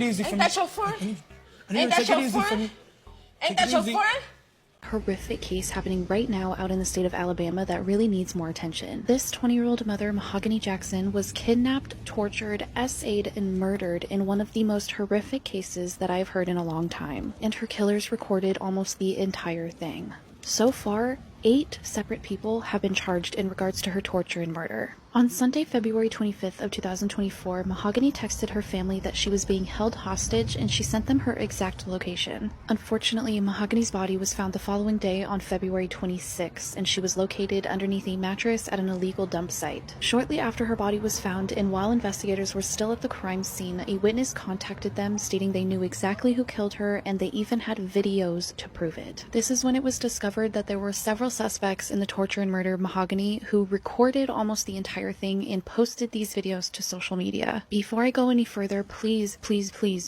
Easy Ain't for that me. your friend? I need Ain't you to that take it your easy for friend? me. Ain't Take it that your easy. friend? Horrific case happening right now out in the state of Alabama that really needs more attention. This 20-year-old mother, Mahogany Jackson, was kidnapped, tortured, essayed, and murdered in one of the most horrific cases that I've heard in a long time, and her killers recorded almost the entire thing. So far, 8 separate people have been charged in regards to her torture and murder. On Sunday, February 25th of 2024, Mahogany texted her family that she was being held hostage and she sent them her exact location. Unfortunately, Mahogany's body was found the following day on February 26th, and she was located underneath a mattress at an illegal dump site. Shortly after her body was found, and while investigators were still at the crime scene, a witness contacted them stating they knew exactly who killed her and they even had videos to prove it. This is when it was discovered that there were several suspects in the torture and murder of Mahogany who recorded almost the entire thing and posted these videos to social media. Before I go any further, please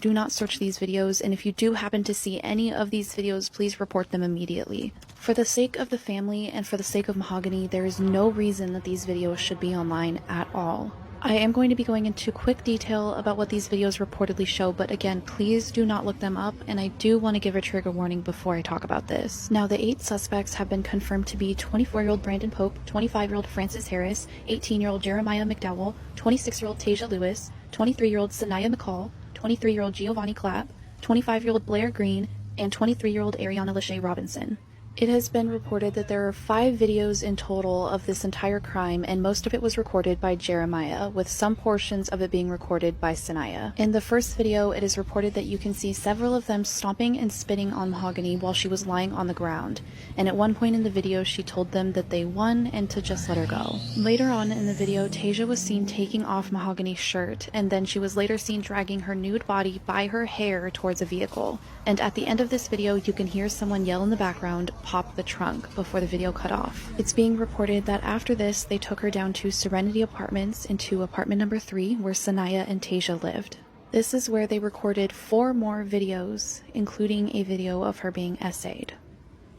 do not search these videos, and if you do happen to see any of these videos, please report them immediately. For the sake of the family and for the sake of Mahogany, there is no reason that these videos should be online at all. I am going to be going into quick detail about what these videos reportedly show, but again, please do not look them up, and I do want to give a trigger warning before I talk about this. Now, the 8 suspects have been confirmed to be 24-year-old Brandon Pope, 25-year-old Francis Harris, 18-year-old Jeremiah McDowell, 26-year-old Tasia Lewis, 23-year-old Sanaya McCall, 23-year-old Giovanni Clapp, 25-year-old Blair Green, and 23-year-old Ariana Lachey Robinson. It has been reported that there are 5 videos in total of this entire crime, and most of it was recorded by Jeremiah, with some portions of it being recorded by Sanaya. In the first video, it is reported that you can see several of them stomping and spitting on Mahogany while she was lying on the ground, and at one point in the video she told them that they won and to just let her go. Later on in the video, Tasia was seen taking off Mahogany's shirt, and then she was later seen dragging her nude body by her hair towards a vehicle. And at the end of this video, you can hear someone yell in the background, "Pop the trunk," before the video cut off. It's being reported that after this, they took her down to Serenity Apartments into apartment number 3, where Sanaya and Tasia lived. This is where they recorded 4 more videos, including a video of her being essayed.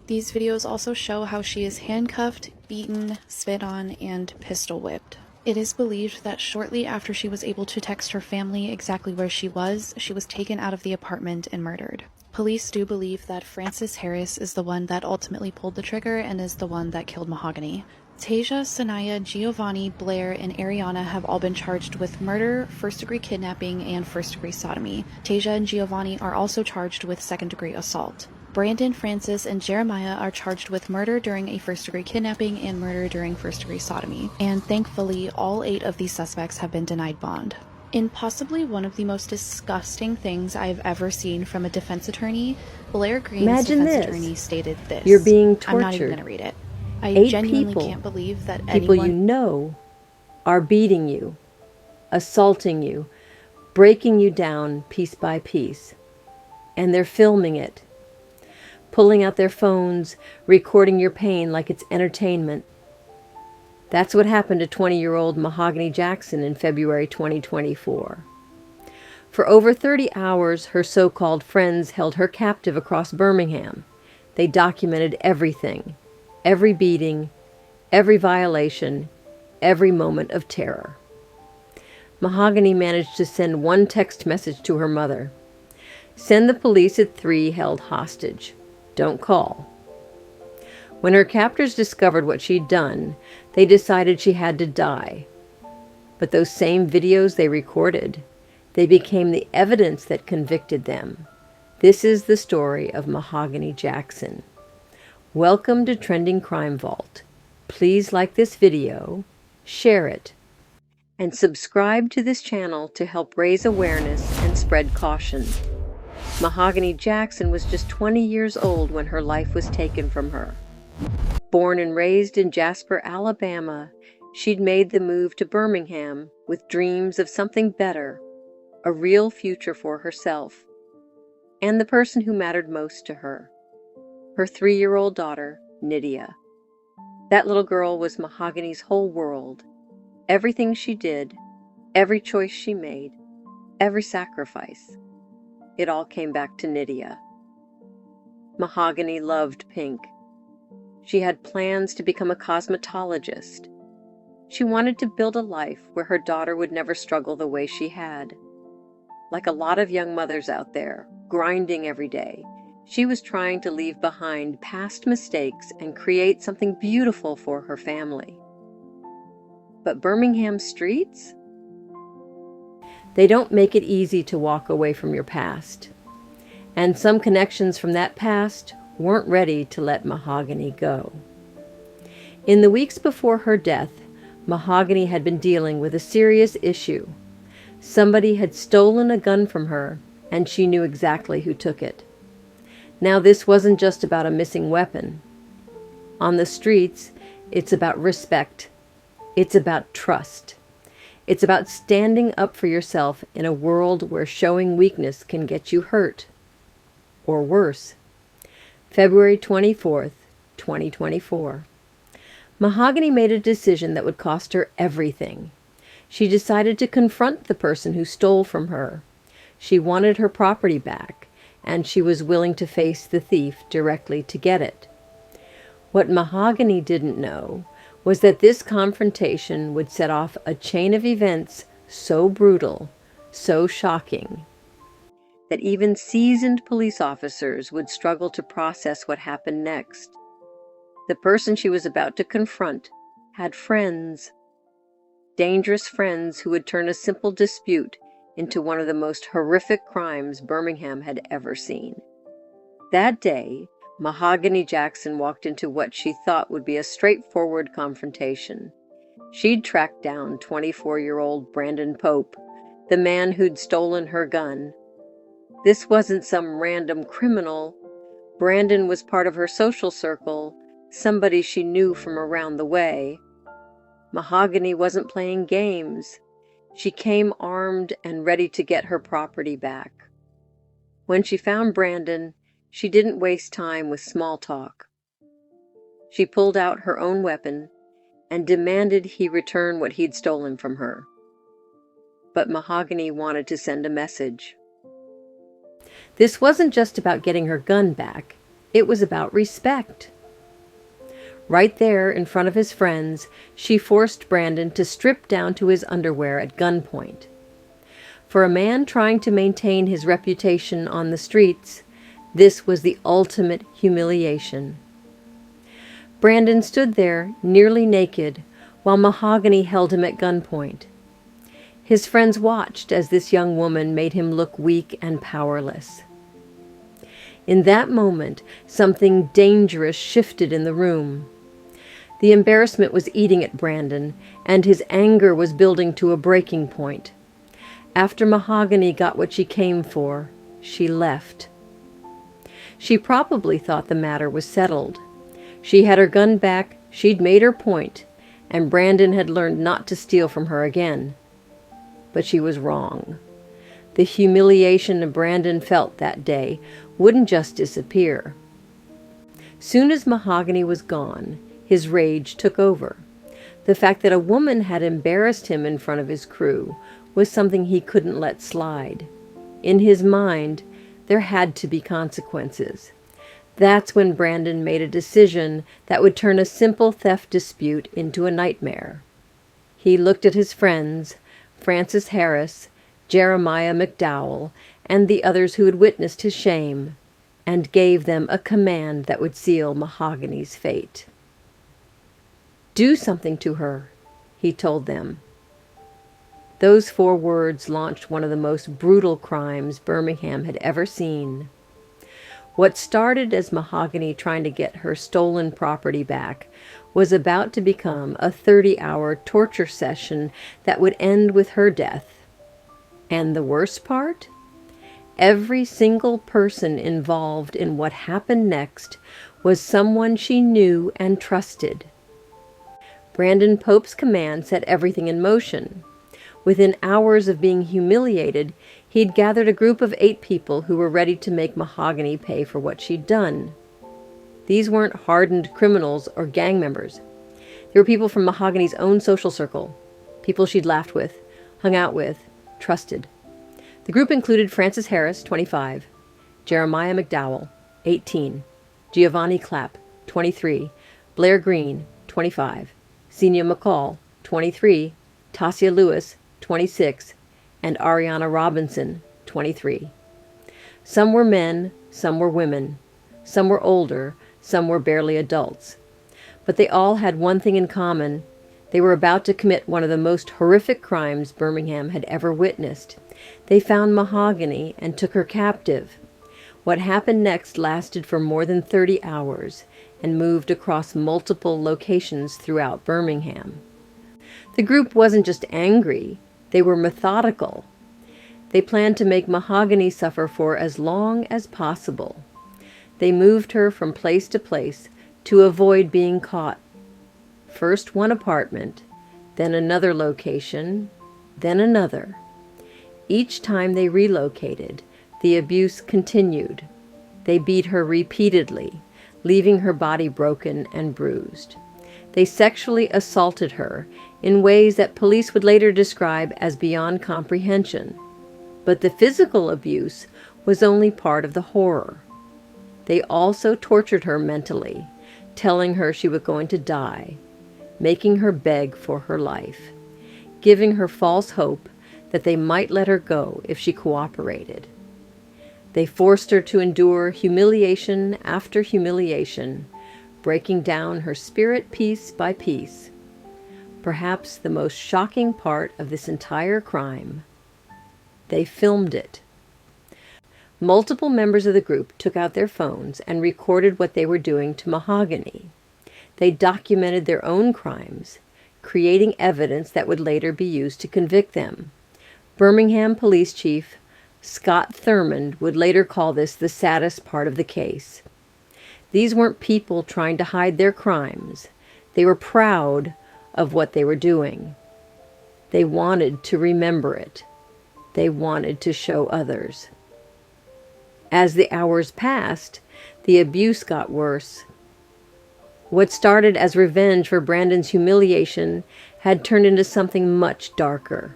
These videos also show how she is handcuffed, beaten, spit on, and pistol whipped. It is believed that shortly after she was able to text her family exactly where she was taken out of the apartment and murdered. Police do believe that Francis Harris is the one that ultimately pulled the trigger and is the one that killed Mahogany. Tasia, Sanaya, Giovanni, Blair, and Ariana have all been charged with murder, first-degree kidnapping, and first-degree sodomy. Tasia and Giovanni are also charged with second-degree assault. Brandon, Francis, and Jeremiah are charged with murder during a first-degree kidnapping and murder during first-degree sodomy. And thankfully, all 8 of these suspects have been denied bond. In possibly one of the most disgusting things I've ever seen from a defense attorney, Blair Green's defense attorney stated this. You're being tortured. I'm not even going to read it. I 8 genuinely people, can't believe that people anyone... you know, are beating you, assaulting you, breaking you down piece by piece. And they're filming it, pulling out their phones, recording your pain like it's entertainment. That's what happened to 20-year-old Mahogany Jackson in February 2024. For over 30 hours, her so-called friends held her captive across Birmingham. They documented everything, every beating, every violation, every moment of terror. Mahogany managed to send one text message to her mother. "Send the police at 3 held hostage. Don't call." When her captors discovered what she'd done, they decided she had to die. But those same videos they recorded, they became the evidence that convicted them. This is the story of Mahogany Jackson. Welcome to Trending Crime Vault. Please like this video, share it, and subscribe to this channel to help raise awareness and spread caution. Mahogany Jackson was just 20 years old when her life was taken from her. Born and raised in Jasper, Alabama, she'd made the move to Birmingham with dreams of something better, a real future for herself, and the person who mattered most to her, her 3-year-old daughter, Nydia. That little girl was Mahogany's whole world. Everything she did, every choice she made, every sacrifice, it all came back to Nydia. Mahogany loved pink. She had plans to become a cosmetologist. She wanted to build a life where her daughter would never struggle the way she had. like a lot of young mothers out there, grinding every day. She was trying to leave behind past mistakes and create something beautiful for her family. But Birmingham streets? They don't make it easy to walk away from your past. And some connections from that past weren't ready to let Mahogany go. In the weeks before her death, Mahogany had been dealing with a serious issue. Somebody had stolen a gun from her, and she knew exactly who took it. Now, this wasn't just about a missing weapon. On the streets, it's about respect. It's about trust. It's about standing up for yourself in a world where showing weakness can get you hurt. Or worse. February 24th, 2024. Mahogany made a decision that would cost her everything. She decided to confront the person who stole from her. She wanted her property back, and she was willing to face the thief directly to get it. What Mahogany didn't know was that this confrontation would set off a chain of events so brutal, so shocking, that even seasoned police officers would struggle to process what happened next. The person she was about to confront had friends. Dangerous friends who would turn a simple dispute into one of the most horrific crimes Birmingham had ever seen. That day, Mahogany Jackson walked into what she thought would be a straightforward confrontation. She'd tracked down 24-year-old Brandon Pope, the man who'd stolen her gun. This wasn't some random criminal. Brandon was part of her social circle, somebody she knew from around the way. Mahogany wasn't playing games. She came armed and ready to get her property back. When she found Brandon, she didn't waste time with small talk. She pulled out her own weapon and demanded he return what he'd stolen from her. But Mahogany wanted to send a message. This wasn't just about getting her gun back. It was about respect. Right there in front of his friends, she forced Brandon to strip down to his underwear at gunpoint. For a man trying to maintain his reputation on the streets, this was the ultimate humiliation. Brandon stood there, nearly naked, while Mahogany held him at gunpoint. His friends watched as this young woman made him look weak and powerless. In that moment, something dangerous shifted in the room. The embarrassment was eating at Brandon, and his anger was building to a breaking point. After Mahogany got what she came for, she left. She probably thought the matter was settled. She had her gun back, she'd made her point, and Brandon had learned not to steal from her again. But she was wrong. The humiliation Brandon felt that day wouldn't just disappear. Soon as Mahogany was gone, his rage took over. The fact that a woman had embarrassed him in front of his crew was something he couldn't let slide. In his mind, there had to be consequences. That's when Brandon made a decision that would turn a simple theft dispute into a nightmare. He looked at his friends, Francis Harris, Jeremiah McDowell, and the others who had witnessed his shame, and gave them a command that would seal Mahogany's fate. "Do something to her," he told them. Those 4 words launched one of the most brutal crimes Birmingham had ever seen. What started as Mahogany trying to get her stolen property back was about to become a 30-hour torture session that would end with her death. And the worst part? Every single person involved in what happened next was someone she knew and trusted. Brandon Pope's command set everything in motion. Within hours of being humiliated, he'd gathered a group of 8 people who were ready to make Mahogany pay for what she'd done. These weren't hardened criminals or gang members. They were people from Mahogany's own social circle, people she'd laughed with, hung out with, trusted. The group included Francis Harris, 25, Jeremiah McDowell, 18, Giovanni Clapp, 23, Blair Green, 25, Xenia McCall, 23, Tasia Lewis, 26, and Ariana Robinson, 23. Some were men, some were women, some were older, some were barely adults. But they all had one thing in common. They were about to commit one of the most horrific crimes Birmingham had ever witnessed. They found Mahogany and took her captive. What happened next lasted for more than 30 hours and moved across multiple locations throughout Birmingham. The group wasn't just angry, they were methodical. They planned to make Mahogany suffer for as long as possible. They moved her from place to place to avoid being caught. First one apartment, then another location, then another. Each time they relocated, the abuse continued. They beat her repeatedly, leaving her body broken and bruised. They sexually assaulted her in ways that police would later describe as beyond comprehension. But the physical abuse was only part of the horror. They also tortured her mentally, telling her she was going to die, making her beg for her life, giving her false hope that they might let her go if she cooperated. They forced her to endure humiliation after humiliation, breaking down her spirit piece by piece. Perhaps the most shocking part of this entire crime: they filmed it. Multiple members of the group took out their phones and recorded what they were doing to Mahogany. They documented their own crimes, creating evidence that would later be used to convict them. Birmingham Police Chief Scott Thurmond would later call this the saddest part of the case. These weren't people trying to hide their crimes. They were proud of what they were doing. They wanted to remember it. They wanted to show others. As the hours passed, the abuse got worse. What started as revenge for Brandon's humiliation had turned into something much darker.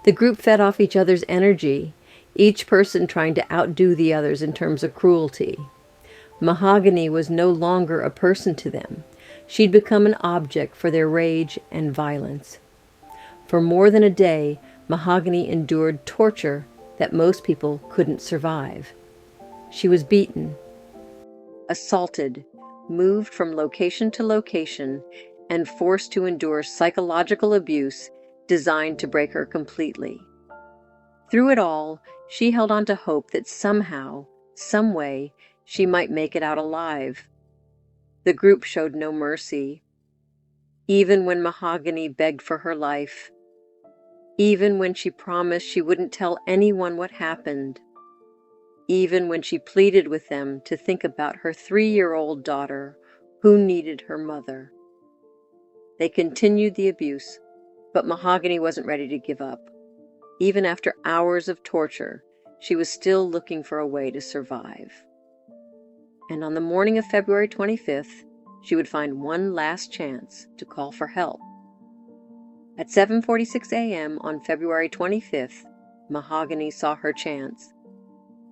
The group fed off each other's energy, each person trying to outdo the others in terms of cruelty. Mahogany was no longer a person to them. She'd become an object for their rage and violence. For more than a day, Mahogany endured torture that most people couldn't survive. She was beaten, assaulted, moved from location to location, and forced to endure psychological abuse designed to break her completely. Through it all, she held on to hope that somehow, some way, she might make it out alive. The group showed no mercy. Even when Mahogany begged for her life, even when she promised she wouldn't tell anyone what happened, even when she pleaded with them to think about her 3-year-old daughter who needed her mother. They continued the abuse, but Mahogany wasn't ready to give up. Even after hours of torture, she was still looking for a way to survive. And on the morning of February 25th, she would find one last chance to call for help. At 7:46 a.m. on February 25th, Mahogany saw her chance.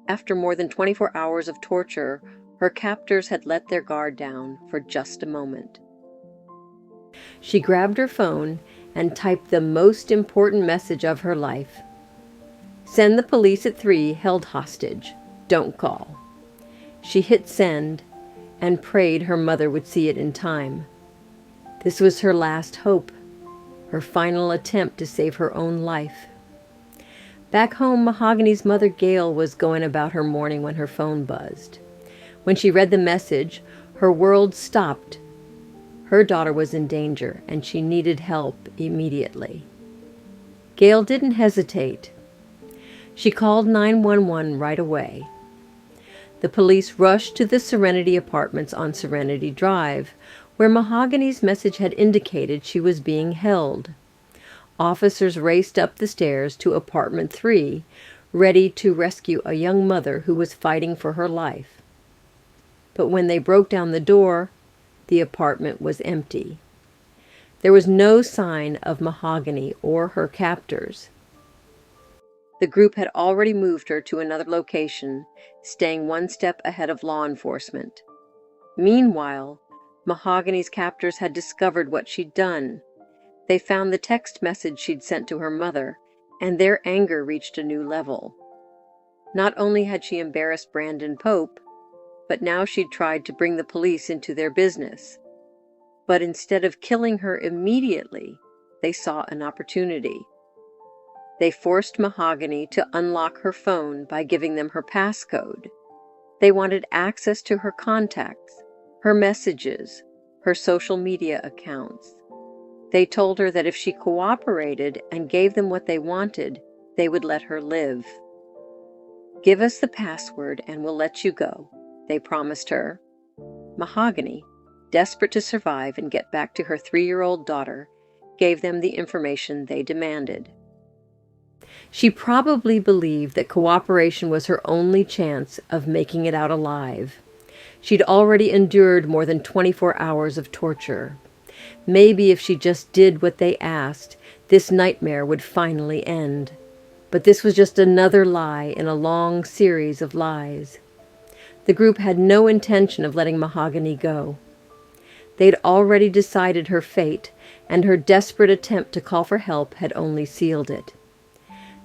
After more than 24 hours of torture, her captors had let their guard down for just a moment. She grabbed her phone and typed the most important message of her life. "Send the police at 3, held hostage. Don't call." She hit send and prayed her mother would see it in time. This was her last hope, her final attempt to save her own life. Back home, Mahogany's mother, Gail, was going about her morning when her phone buzzed. When she read the message, her world stopped. Her daughter was in danger, and she needed help immediately. Gail didn't hesitate. She called 911 right away. The police rushed to the Serenity Apartments on Serenity Drive, where Mahogany's message had indicated she was being held. Officers raced up the stairs to Apartment 3, ready to rescue a young mother who was fighting for her life. But when they broke down the door, the apartment was empty. There was no sign of Mahogany or her captors. The group had already moved her to another location, staying one step ahead of law enforcement. Meanwhile, Mahogany's captors had discovered what she'd done. They found the text message she'd sent to her mother and their anger reached a new level. Not only had she embarrassed Brandon Pope, but now she'd tried to bring the police into their business. But instead of killing her immediately, they saw an opportunity. They forced Mahogany to unlock her phone by giving them her passcode. They wanted access to her contacts, her messages, her social media accounts. They told her that if she cooperated and gave them what they wanted, they would let her live. "Give us the password and we'll let you go," they promised her. Mahogany, desperate to survive and get back to her 3-year-old daughter, gave them the information they demanded. She probably believed that cooperation was her only chance of making it out alive. She'd already endured more than 24 hours of torture. Maybe if she just did what they asked, this nightmare would finally end. But this was just another lie in a long series of lies. The group had no intention of letting Mahogany go. They'd already decided her fate, and her desperate attempt to call for help had only sealed it.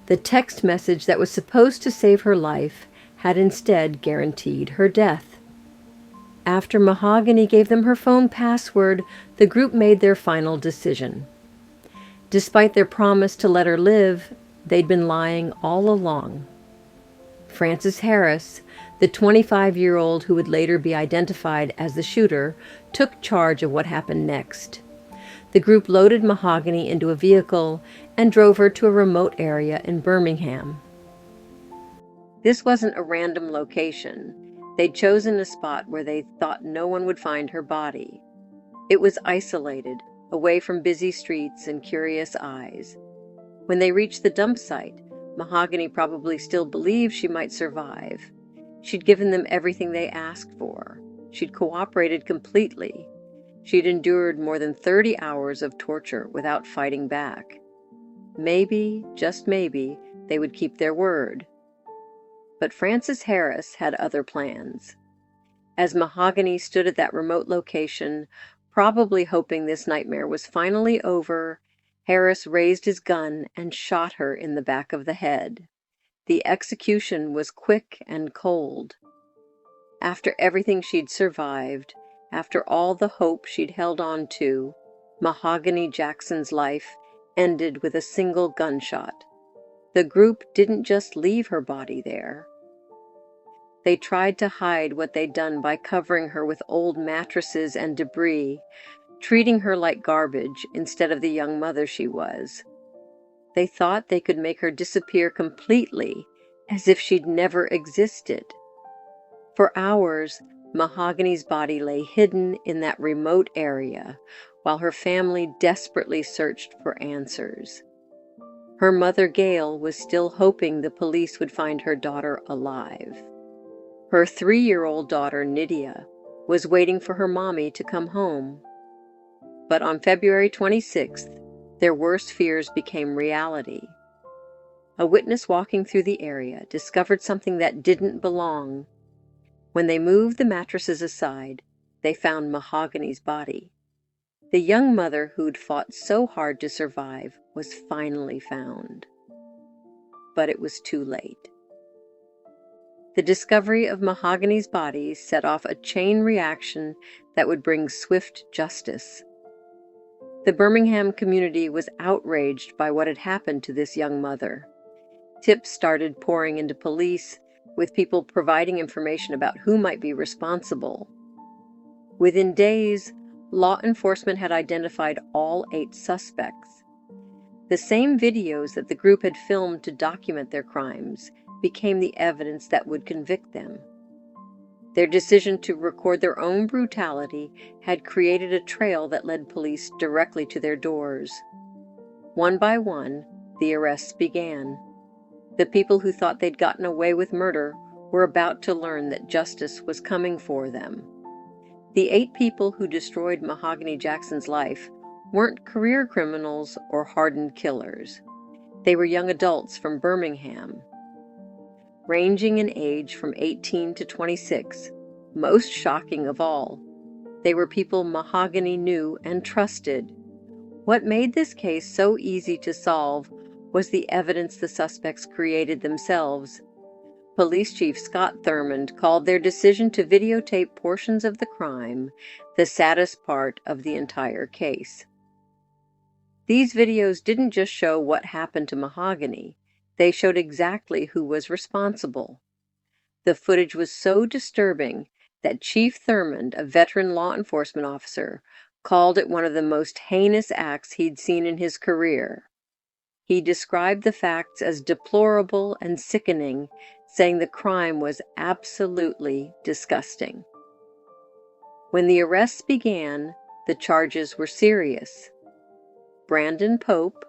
The text message that was supposed to save her life had instead guaranteed her death. After Mahogany gave them her phone password, the group made their final decision. Despite their promise to let her live, they'd been lying all along. Frances Harris, the 25-year-old who would later be identified as the shooter, took charge of what happened next. The group loaded Mahogany into a vehicle and drove her to a remote area in Birmingham. This wasn't a random location. They'd chosen a spot where they thought no one would find her body. It was isolated, away from busy streets and curious eyes. When they reached the dump site, Mahogany probably still believed she might survive. She'd given them everything they asked for. She'd cooperated completely. She'd endured more than 30 hours of torture without fighting back. Maybe, just maybe, they would keep their word. But Frances Harris had other plans. As Mahogany stood at that remote location, probably hoping this nightmare was finally over, Harris raised his gun and shot her in the back of the head. The execution was quick and cold. After everything she'd survived, after all the hope she'd held on to, Mahogany Jackson's life ended with a single gunshot. The group didn't just leave her body there. They tried to hide what they'd done by covering her with old mattresses and debris, treating her like garbage instead of the young mother she was. They thought they could make her disappear completely, as if she'd never existed. For hours, Mahogany's body lay hidden in that remote area, while her family desperately searched for answers. Her mother, Gail, was still hoping the police would find her daughter alive. Her 3-year-old daughter, Nydia, was waiting for her mommy to come home. But on February 26th, their worst fears became reality. A witness walking through the area discovered something that didn't belong. When they moved the mattresses aside, they found Mahogany's body. The young mother who'd fought so hard to survive was finally found. But it was too late. The discovery of Mahogany's body set off a chain reaction that would bring swift justice. The Birmingham community was outraged by what had happened to this young mother. Tips started pouring into police, with people providing information about who might be responsible. Within days, law enforcement had identified all 8 suspects. The same videos that the group had filmed to document their crimes became the evidence that would convict them. Their decision to record their own brutality had created a trail that led police directly to their doors. One by one, the arrests began. The people who thought they'd gotten away with murder were about to learn that justice was coming for them. The 8 people who destroyed Mahogany Jackson's life weren't career criminals or hardened killers. They were young adults from Birmingham. Ranging in age from 18 to 26, most shocking of all, they were people Mahogany knew and trusted. What made this case so easy to solve was the evidence the suspects created themselves. Police Chief Scott Thurmond called their decision to videotape portions of the crime the saddest part of the entire case. These videos didn't just show what happened to Mahogany, they showed exactly who was responsible. The footage was so disturbing that Chief Thurmond, a veteran law enforcement officer, called it one of the most heinous acts he'd seen in his career. He described the facts as deplorable and sickening, saying the crime was absolutely disgusting. When the arrests began, the charges were serious. Brandon Pope,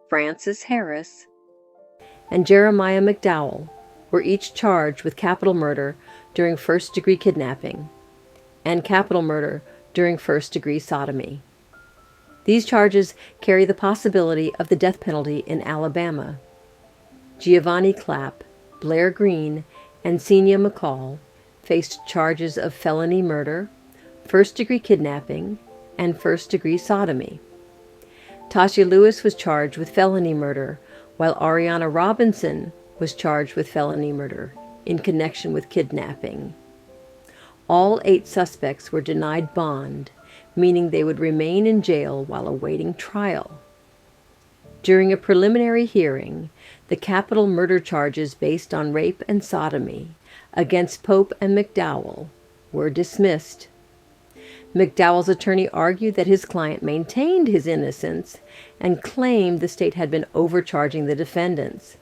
Francis Harris, and Jeremiah McDowell were each charged with capital murder during first-degree kidnapping and capital murder during first-degree sodomy. These charges carry the possibility of the death penalty in Alabama. Giovanni Clapp, Blair Green, and Senia McCall faced charges of felony murder, first-degree kidnapping, and first-degree sodomy. Tasha Lewis was charged with felony murder, while Ariana Robinson was charged with felony murder in connection with kidnapping. All 8 suspects were denied bond, meaning they would remain in jail while awaiting trial. During a preliminary hearing, the capital murder charges based on rape and sodomy against Pope and McDowell were dismissed. McDowell's attorney argued that his client maintained his innocence and claimed the state had been overcharging the defendants.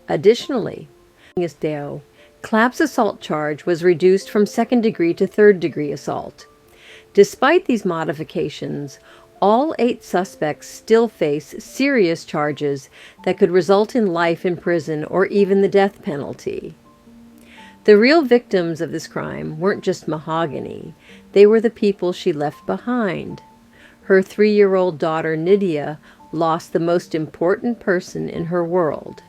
Additionally, Clapp's assault charge was reduced from second-degree to third-degree assault. Despite these modifications, all 8 suspects still face serious charges that could result in life in prison or even the death penalty. The real victims of this crime weren't just Mahogany, they were the people she left behind. Her 3-year-old daughter Nydia lost the most important person in her world.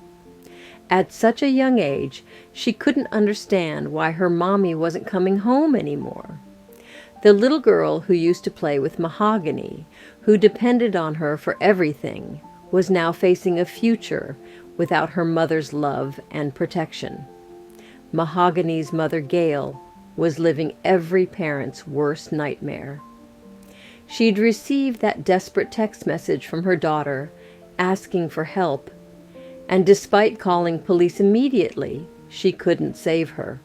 At such a young age, she couldn't understand why her mommy wasn't coming home anymore. The little girl who used to play with Mahogany, who depended on her for everything, was now facing a future without her mother's love and protection. Mahogany's mother, Gail, was living every parent's worst nightmare. She'd received that desperate text message from her daughter, asking for help, and despite calling police immediately, she couldn't save her.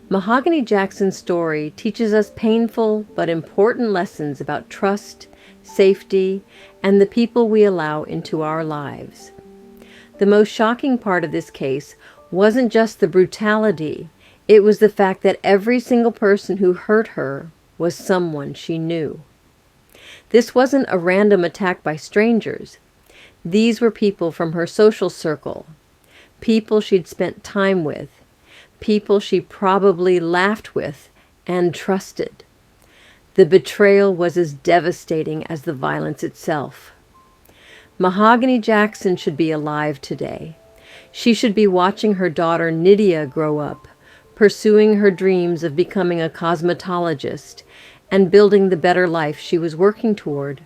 Mahogany Jackson's story teaches us painful but important lessons about trust, safety, and the people we allow into our lives. The most shocking part of this case wasn't just the brutality, it was the fact that every single person who hurt her was someone she knew. This wasn't a random attack by strangers. These were people from her social circle, people she'd spent time with, people she probably laughed with and trusted. The betrayal was as devastating as the violence itself. Mahogany Jackson should be alive today. She should be watching her daughter Nydia grow up, pursuing her dreams of becoming a cosmetologist and building the better life she was working toward.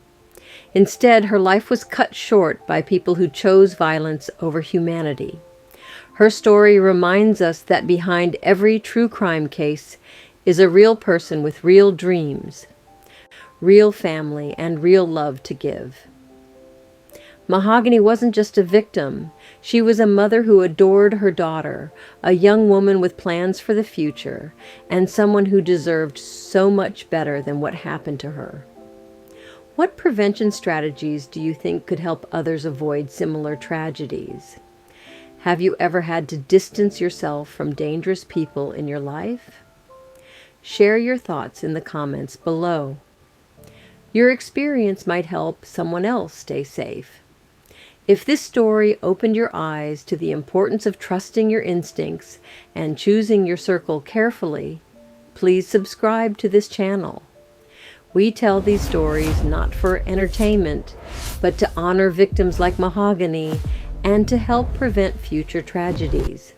Instead, her life was cut short by people who chose violence over humanity. Her story reminds us that behind every true crime case is a real person with real dreams, real family, and real love to give. Mahogany wasn't just a victim. She was a mother who adored her daughter, a young woman with plans for the future, and someone who deserved so much better than what happened to her. What prevention strategies do you think could help others avoid similar tragedies? Have you ever had to distance yourself from dangerous people in your life? Share your thoughts in the comments below. Your experience might help someone else stay safe. If this story opened your eyes to the importance of trusting your instincts and choosing your circle carefully, please subscribe to this channel. We tell these stories not for entertainment, but to honor victims like Mahogany and to help prevent future tragedies.